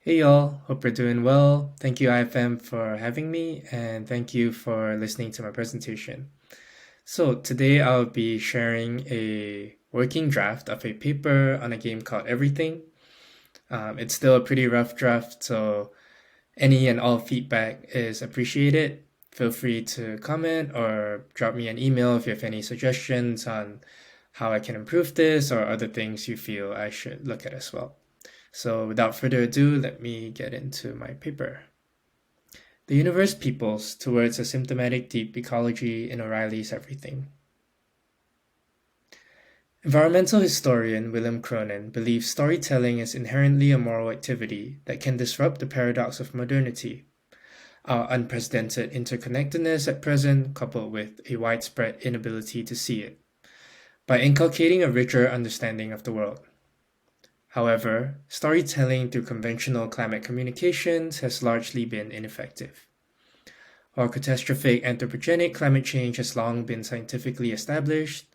Hey y'all, hope you're doing well. Thank you IFM for having me and thank you for listening to my presentation. So today I'll be sharing a working draft of a paper on a game called Everything. It's still a pretty rough draft, so any and all feedback is appreciated. Feel free to comment or drop me an email if you have any suggestions on how I can improve this or other things you feel I should look at as well. So without further ado, let me get into my paper. The universe peoples towards a symptomatic deep ecology in O'Reilly's Everything. Environmental historian William Cronon believes storytelling is inherently a moral activity that can disrupt the paradox of modernity, our unprecedented interconnectedness at present coupled with a widespread inability to see it, by inculcating a richer understanding of the world. However, storytelling through conventional climate communications has largely been ineffective. While catastrophic anthropogenic climate change has long been scientifically established,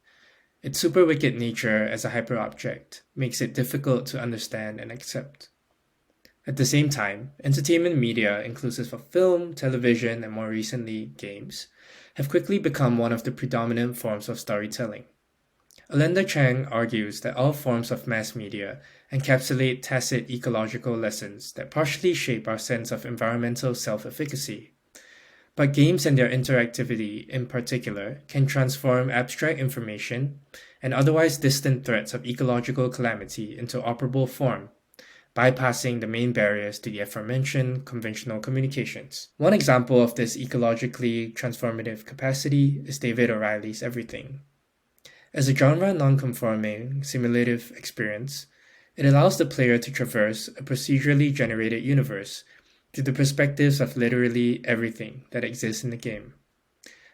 its super wicked nature as a hyperobject makes it difficult to understand and accept. At the same time, entertainment media, inclusive of film, television, and more recently, games, have quickly become one of the predominant forms of storytelling. Alenda Chang argues that all forms of mass media encapsulate tacit ecological lessons that partially shape our sense of environmental self-efficacy. But games and their interactivity, in particular, can transform abstract information and otherwise distant threats of ecological calamity into operable form, bypassing the main barriers to the aforementioned conventional communications. One example of this ecologically transformative capacity is David O'Reilly's Everything. As a genre non-conforming simulative experience, it allows the player to traverse a procedurally generated universe through the perspectives of literally everything that exists in the game.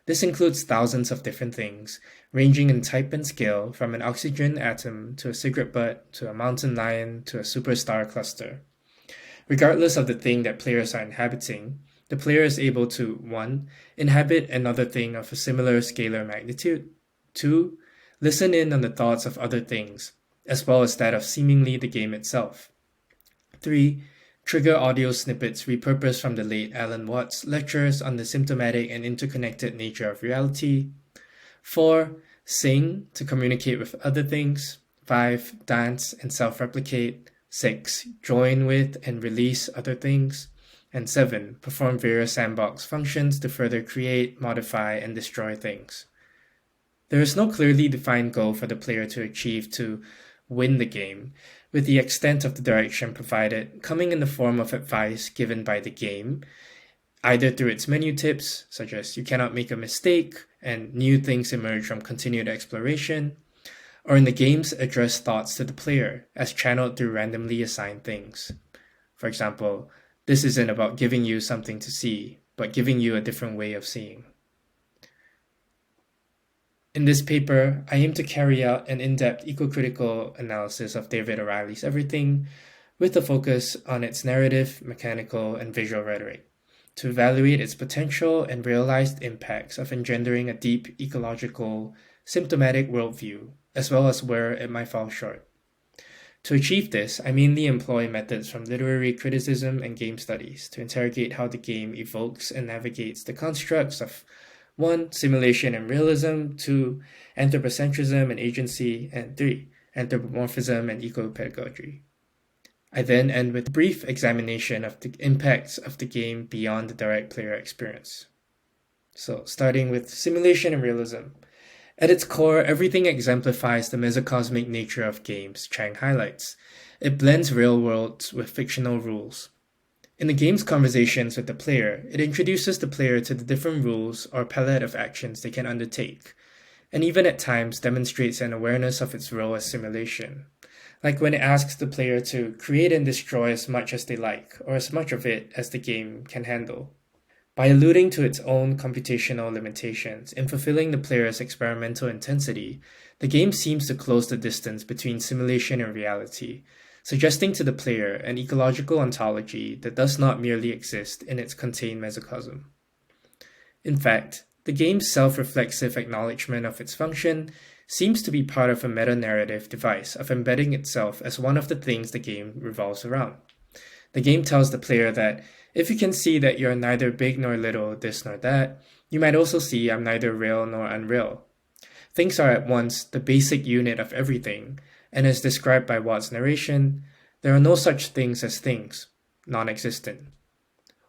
This includes thousands of different things, ranging in type and scale from an oxygen atom to a cigarette butt to a mountain lion to a superstar cluster. Regardless of the thing that players are inhabiting, the player is able to 1. Inhabit another thing of a similar scalar magnitude, 2. Listen in on the thoughts of other things, as well as that of seemingly the game itself. 3. Trigger audio snippets repurposed from the late Alan Watts' lectures on the symptomatic and interconnected nature of reality. 4. Sing to communicate with other things. 5. Dance and self-replicate. 6. Join with and release other things. And 7. Perform various sandbox functions to further create, modify, and destroy things. There is no clearly defined goal for the player to achieve to win the game, with the extent of the direction provided coming in the form of advice given by the game, either through its menu tips, such as you cannot make a mistake and new things emerge from continued exploration, or in the game's addressed thoughts to the player as channeled through randomly assigned things. For example, this isn't about giving you something to see, but giving you a different way of seeing. In this paper, I aim to carry out an in-depth eco-critical analysis of David O'Reilly's Everything, with a focus on its narrative, mechanical, and visual rhetoric, to evaluate its potential and realized impacts of engendering a deep ecological, symptomatic worldview, as well as where it might fall short. To achieve this, I mainly employ methods from literary criticism and game studies to interrogate how the game evokes and navigates the constructs of 1. Simulation and realism. 2. Anthropocentrism and agency. And 3. Anthropomorphism and eco-pedagogy. I then end with a brief examination of the impacts of the game beyond the direct player experience. So, starting with simulation and realism. At its core, everything exemplifies the mesocosmic nature of games, Chang highlights. It blends real worlds with fictional rules. In the game's conversations with the player, it introduces the player to the different rules or palette of actions they can undertake, and even at times demonstrates an awareness of its role as simulation, like when it asks the player to create and destroy as much as they like, or as much of it as the game can handle. By alluding to its own computational limitations in fulfilling the player's experimental intensity, the game seems to close the distance between simulation and reality, suggesting to the player an ecological ontology that does not merely exist in its contained mesocosm. In fact, the game's self-reflexive acknowledgement of its function seems to be part of a meta-narrative device of embedding itself as one of the things the game revolves around. The game tells the player that if you can see that you're neither big nor little, this nor that, you might also see I'm neither real nor unreal. Things are at once the basic unit of everything, and as described by Watt's narration, there are no such things as things, non-existent.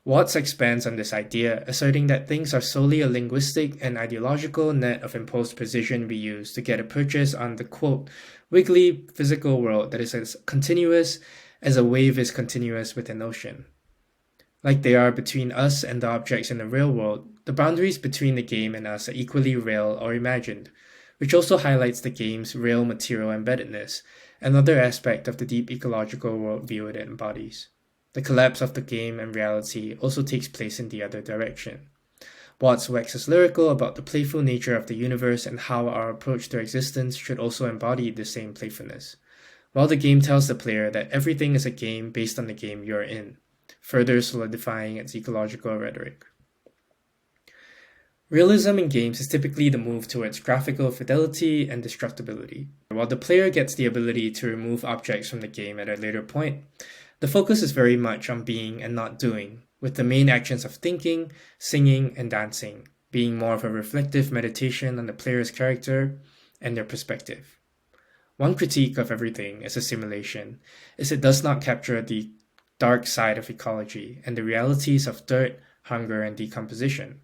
Watts expands on this idea, asserting that things are solely a linguistic and ideological net of imposed precision we use to get a purchase on the, quote, wiggly physical world that is as continuous as a wave is continuous with an ocean. Like they are between us and the objects in the real world, the boundaries between the game and us are equally real or imagined, which also highlights the game's real material embeddedness, another aspect of the deep ecological worldview it embodies. The collapse of the game and reality also takes place in the other direction. Watts waxes lyrical about the playful nature of the universe and how our approach to existence should also embody the same playfulness, while the game tells the player that everything is a game based on the game you're in, further solidifying its ecological rhetoric. Realism in games is typically the move towards graphical fidelity and destructibility. While the player gets the ability to remove objects from the game at a later point, the focus is very much on being and not doing, with the main actions of thinking, singing, and dancing being more of a reflective meditation on the player's character and their perspective. One critique of everything as a simulation is it does not capture the dark side of ecology and the realities of dirt, hunger, and decomposition.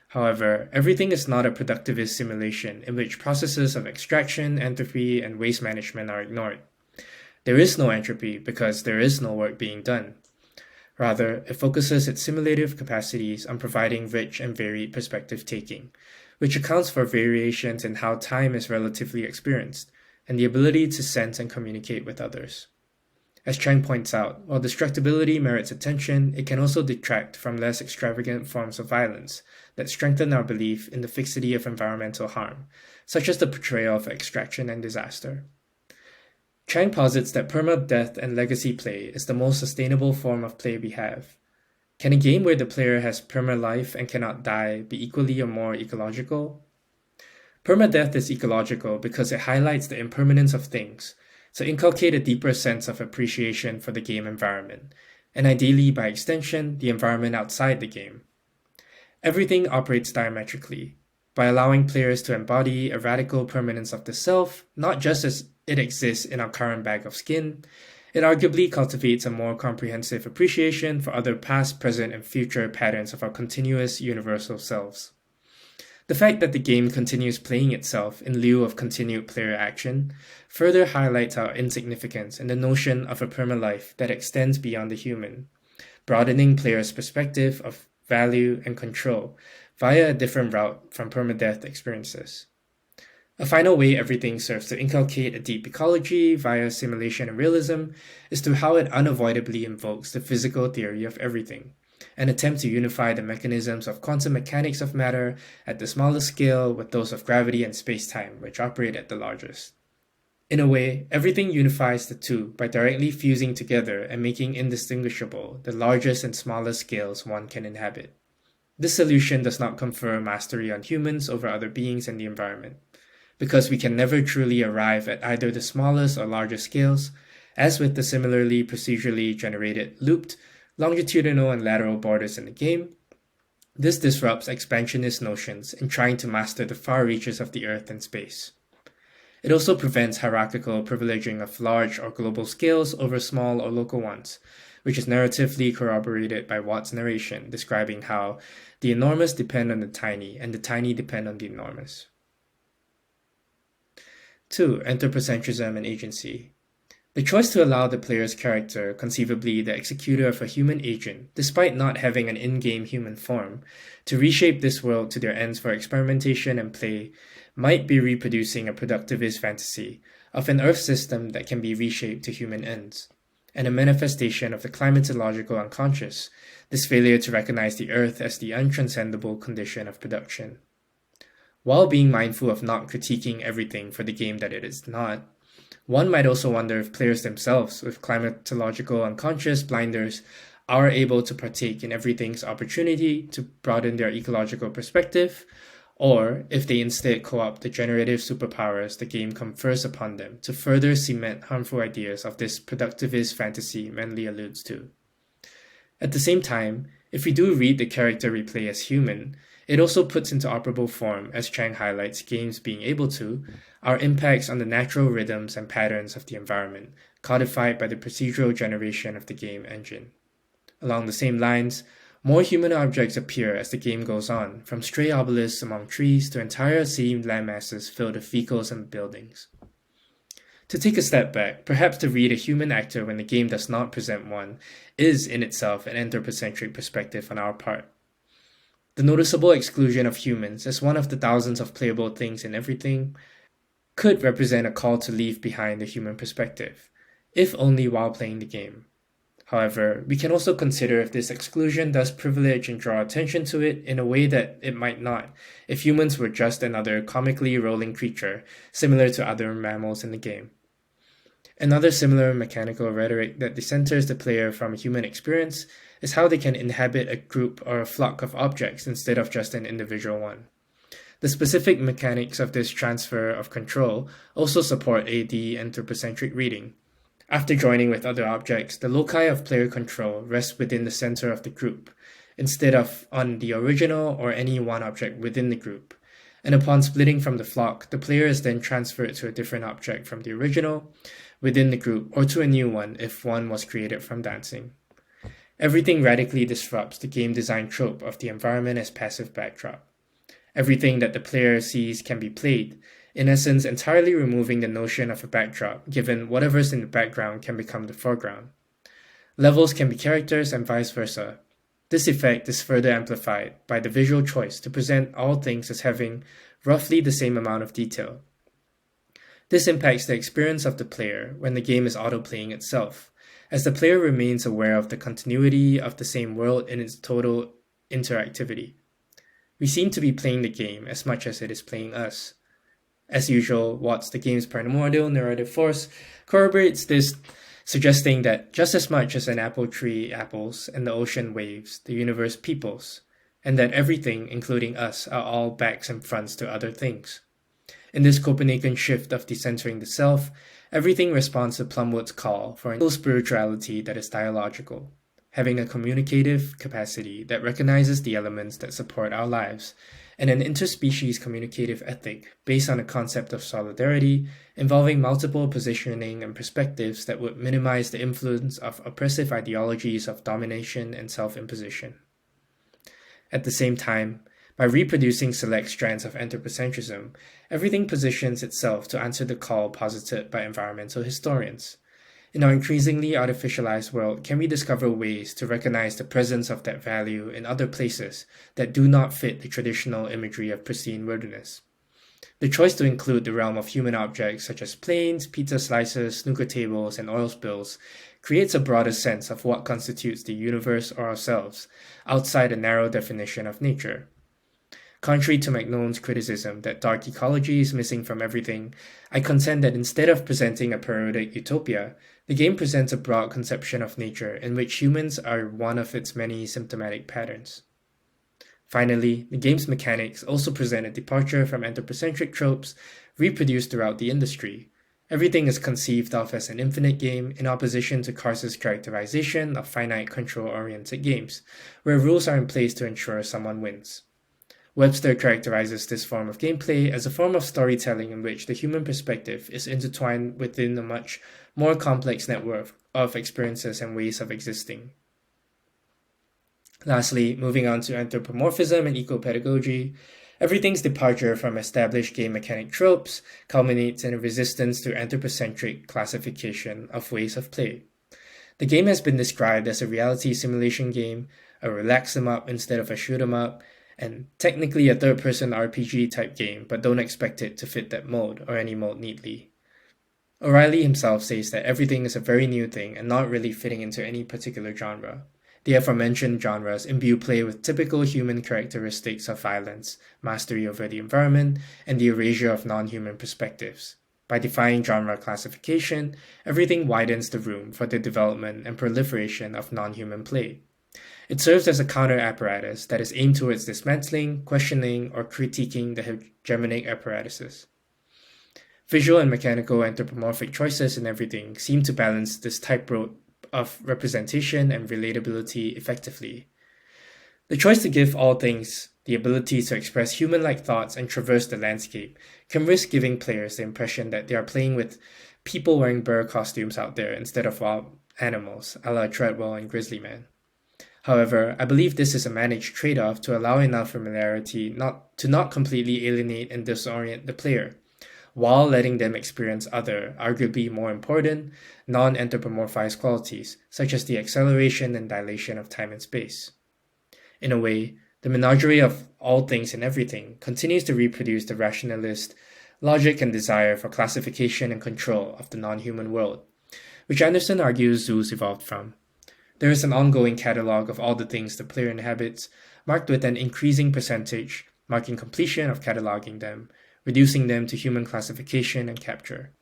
However, everything is not a productivist simulation in which processes of extraction, entropy, and waste management are ignored. There is no entropy because there is no work being done. Rather, it focuses its simulative capacities on providing rich and varied perspective taking, which accounts for variations in how time is relatively experienced, and the ability to sense and communicate with others. As Chang points out, while destructibility merits attention, it can also detract from less extravagant forms of violence that strengthen our belief in the fixity of environmental harm, such as the portrayal of extraction and disaster. Chang posits that permadeath and legacy play is the most sustainable form of play we have. Can a game where the player has perma-life and cannot die be equally or more ecological? Permadeath is ecological because it highlights the impermanence of things, to inculcate a deeper sense of appreciation for the game environment, and ideally, by extension, the environment outside the game. Everything operates diametrically, by allowing players to embody a radical permanence of the self, not just as it exists in our current bag of skin. It arguably cultivates a more comprehensive appreciation for other past, present, and future patterns of our continuous universal selves. The fact that the game continues playing itself in lieu of continued player action further highlights our insignificance in the notion of a perma-life that extends beyond the human, broadening players' perspective of value and control via a different route from permadeath experiences. A final way everything serves to inculcate a deep ecology via simulation and realism is through how it unavoidably invokes the physical theory of everything, an attempt to unify the mechanisms of quantum mechanics of matter at the smallest scale with those of gravity and space-time, which operate at the largest. In a way, everything unifies the two by directly fusing together and making indistinguishable the largest and smallest scales one can inhabit. This solution does not confer mastery on humans over other beings and the environment, because we can never truly arrive at either the smallest or largest scales, as with the similarly procedurally generated looped, longitudinal and lateral borders in the game. This disrupts expansionist notions in trying to master the far reaches of the Earth and space. It also prevents hierarchical privileging of large or global scales over small or local ones, which is narratively corroborated by Watt's narration describing how the enormous depend on the tiny and the tiny depend on the enormous. 2. Anthropocentrism and agency. The choice to allow the player's character, conceivably the executor of a human agent, despite not having an in-game human form, to reshape this world to their ends for experimentation and play, might be reproducing a productivist fantasy of an Earth system that can be reshaped to human ends, and a manifestation of the climatological unconscious, this failure to recognize the Earth as the untranscendable condition of production. While being mindful of not critiquing everything for the game that it is not, one might also wonder if players themselves, with climatological unconscious blinders, are able to partake in everything's opportunity to broaden their ecological perspective, or if they instead co-opt the generative superpowers the game confers upon them to further cement harmful ideas of this productivist fantasy Manley alludes to. At the same time, if we do read the character we play as human, it also puts into operable form, as Chang highlights games being able to, our impacts on the natural rhythms and patterns of the environment, codified by the procedural generation of the game engine. Along the same lines, more human objects appear as the game goes on, from stray obelisks among trees to entire city landmasses filled with vehicles and buildings. To take a step back, perhaps to read a human actor when the game does not present one is in itself an anthropocentric perspective on our part. The noticeable exclusion of humans as one of the thousands of playable things in everything could represent a call to leave behind the human perspective, if only while playing the game. However, we can also consider if this exclusion does privilege and draw attention to it in a way that it might not if humans were just another comically rolling creature similar to other mammals in the game. Another similar mechanical rhetoric that decenters the player from a human experience is how they can inhabit a group or a flock of objects instead of just an individual one. The specific mechanics of this transfer of control also support AD anthropocentric reading. After joining with other objects, the loci of player control rests within the center of the group, instead of on the original or any one object within the group. And upon splitting from the flock, the player is then transferred to a different object from the original, within the group, or to a new one if one was created from dancing. Everything radically disrupts the game design trope of the environment as passive backdrop. Everything that the player sees can be played, in essence entirely removing the notion of a backdrop, given whatever's in the background can become the foreground. Levels can be characters and vice versa. This effect is further amplified by the visual choice to present all things as having roughly the same amount of detail. This impacts the experience of the player when the game is auto-playing itself, as the player remains aware of the continuity of the same world in its total interactivity. We seem to be playing the game as much as it is playing us. As usual, Watts, the game's primordial narrative force, corroborates this, suggesting that just as much as an apple tree apples and the ocean waves, the universe peoples, and that everything, including us, are all backs and fronts to other things. In this Copernican shift of decentering the self, everything responds to Plumwood's call for an spirituality that is dialogical, having a communicative capacity that recognizes the elements that support our lives, and an interspecies communicative ethic based on a concept of solidarity involving multiple positioning and perspectives that would minimize the influence of oppressive ideologies of domination and self-imposition. At the same time, by reproducing select strands of anthropocentrism, everything positions itself to answer the call posited by environmental historians. In our increasingly artificialized world, can we discover ways to recognize the presence of that value in other places that do not fit the traditional imagery of pristine wilderness? The choice to include the realm of human objects such as planes, pizza slices, snooker tables, and oil spills creates a broader sense of what constitutes the universe or ourselves, outside a narrow definition of nature. Contrary to McNone's criticism that dark ecology is missing from everything, I contend that instead of presenting a periodic utopia, the game presents a broad conception of nature in which humans are one of its many symptomatic patterns. Finally, the game's mechanics also present a departure from anthropocentric tropes reproduced throughout the industry. Everything is conceived of as an infinite game in opposition to Cars's characterization of finite control-oriented games, where rules are in place to ensure someone wins. Webster characterizes this form of gameplay as a form of storytelling in which the human perspective is intertwined within a much more complex network of experiences and ways of existing. Lastly, moving on to anthropomorphism and eco-pedagogy, everything's departure from established game mechanic tropes culminates in a resistance to anthropocentric classification of ways of play. The game has been described as a reality simulation game, a relax 'em up instead of a shoot 'em up, and technically a third-person RPG type game, but don't expect it to fit that mode or any mode neatly. O'Reilly himself says that everything is a very new thing and not really fitting into any particular genre. The aforementioned genres imbue play with typical human characteristics of violence, mastery over the environment, and the erasure of non-human perspectives. By defying genre classification, everything widens the room for the development and proliferation of non-human play. It serves as a counter-apparatus that is aimed towards dismantling, questioning, or critiquing the hegemonic apparatuses. Visual and mechanical anthropomorphic choices in everything seem to balance this tightrope of representation and relatability effectively. The choice to give all things the ability to express human-like thoughts and traverse the landscape can risk giving players the impression that they are playing with people wearing bear costumes out there instead of wild animals, a la Treadwell and Grizzly Man. However, I believe this is a managed trade-off to allow enough familiarity not completely alienate and disorient the player, while letting them experience other, arguably more important, non-anthropomorphized qualities, such as the acceleration and dilation of time and space. In a way, the menagerie of all things and everything continues to reproduce the rationalist logic and desire for classification and control of the non-human world, which Anderson argues zoos evolved from. There is an ongoing catalog of all the things the player inhabits, marked with an increasing percentage, marking completion of cataloging them, reducing them to human classification and capture.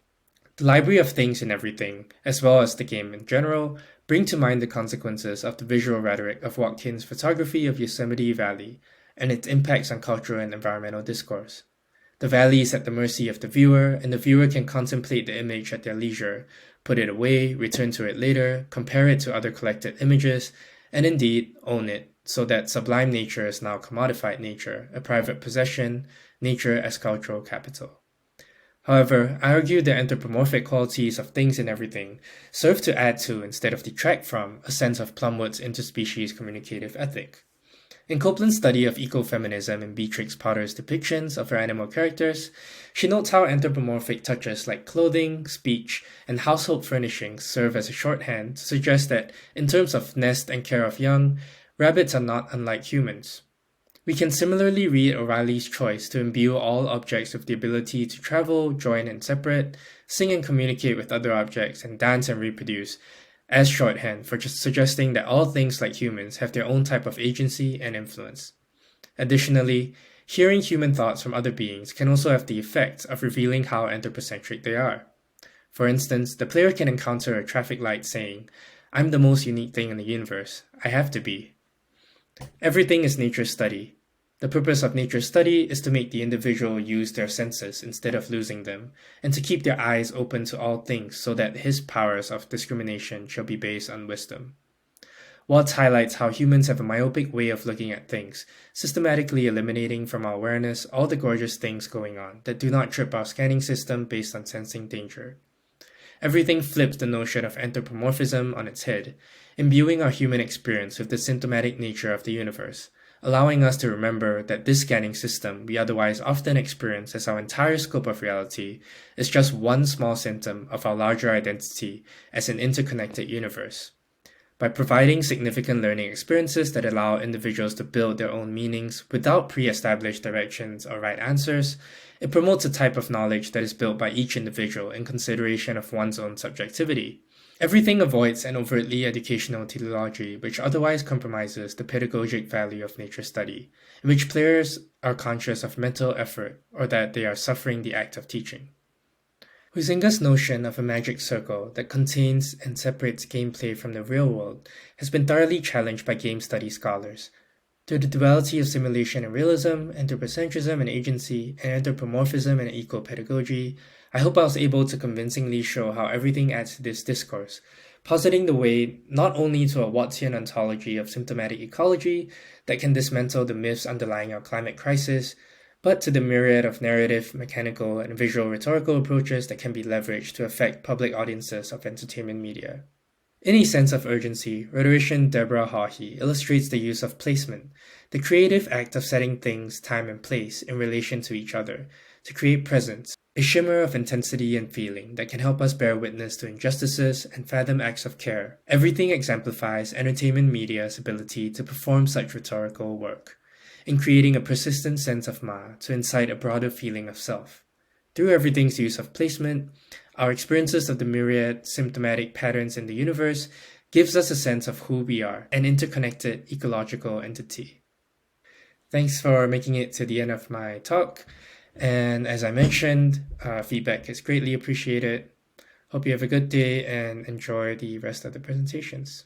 The library of things and everything, as well as the game in general, bring to mind the consequences of the visual rhetoric of Watkins' photography of Yosemite Valley and its impacts on cultural and environmental discourse. The valley is at the mercy of the viewer, and the viewer can contemplate the image at their leisure, put it away, return to it later, compare it to other collected images, and indeed own it, so that sublime nature is now commodified nature, a private possession, nature as cultural capital. However, I argue the anthropomorphic qualities of things and everything serve to add to, instead of detract from, a sense of Plumwood's interspecies communicative ethic. In Copeland's study of ecofeminism and Beatrix Potter's depictions of her animal characters, she notes how anthropomorphic touches like clothing, speech, and household furnishings serve as a shorthand to suggest that, in terms of nest and care of young, rabbits are not unlike humans. We can similarly read O'Reilly's choice to imbue all objects with the ability to travel, join and separate, sing and communicate with other objects, and dance and reproduce as shorthand for just suggesting that all things like humans have their own type of agency and influence. Additionally, hearing human thoughts from other beings can also have the effect of revealing how anthropocentric they are. For instance, the player can encounter a traffic light saying, "I'm the most unique thing in the universe. I have to be." Everything is nature study. The purpose of nature study is to make the individual use their senses instead of losing them, and to keep their eyes open to all things so that his powers of discrimination shall be based on wisdom. Watts highlights how humans have a myopic way of looking at things, systematically eliminating from our awareness all the gorgeous things going on that do not trip our scanning system based on sensing danger. Everything flips the notion of anthropomorphism on its head, imbuing our human experience with the symptomatic nature of the universe, allowing us to remember that this scanning system we otherwise often experience as our entire scope of reality is just one small symptom of our larger identity as an interconnected universe. By providing significant learning experiences that allow individuals to build their own meanings without pre-established directions or right answers, it promotes a type of knowledge that is built by each individual in consideration of one's own subjectivity. Everything avoids an overtly educational teleology which otherwise compromises the pedagogic value of nature study, in which players are conscious of mental effort or that they are suffering the act of teaching. Huizinga's notion of a magic circle that contains and separates gameplay from the real world has been thoroughly challenged by game study scholars. Through the duality of simulation and realism, anthropocentrism and agency, and anthropomorphism and eco-pedagogy, I hope I was able to convincingly show how everything adds to this discourse, positing the way not only to a Wattsian ontology of symptomatic ecology that can dismantle the myths underlying our climate crisis, but to the myriad of narrative, mechanical, and visual rhetorical approaches that can be leveraged to affect public audiences of entertainment media. In a sense of urgency, rhetorician 𝗲𝗏𝗄𝗏 illustrates the use of placement, the creative act of setting things, time, and place in relation to each other, to create presence, a shimmer of intensity and feeling that can help us bear witness to injustices and fathom acts of care. Everything exemplifies entertainment media's ability to perform such rhetorical work, in creating a persistent sense of 𝗲 to incite a broader feeling of self. Through everything's use of placement, our experiences of the myriad symptomatic patterns in the universe gives us a sense of who we are, an interconnected ecological entity. Thanks for making it to the end of my talk, and as I mentioned, feedback is greatly appreciated. Hope you have a good day and enjoy the rest of the presentations.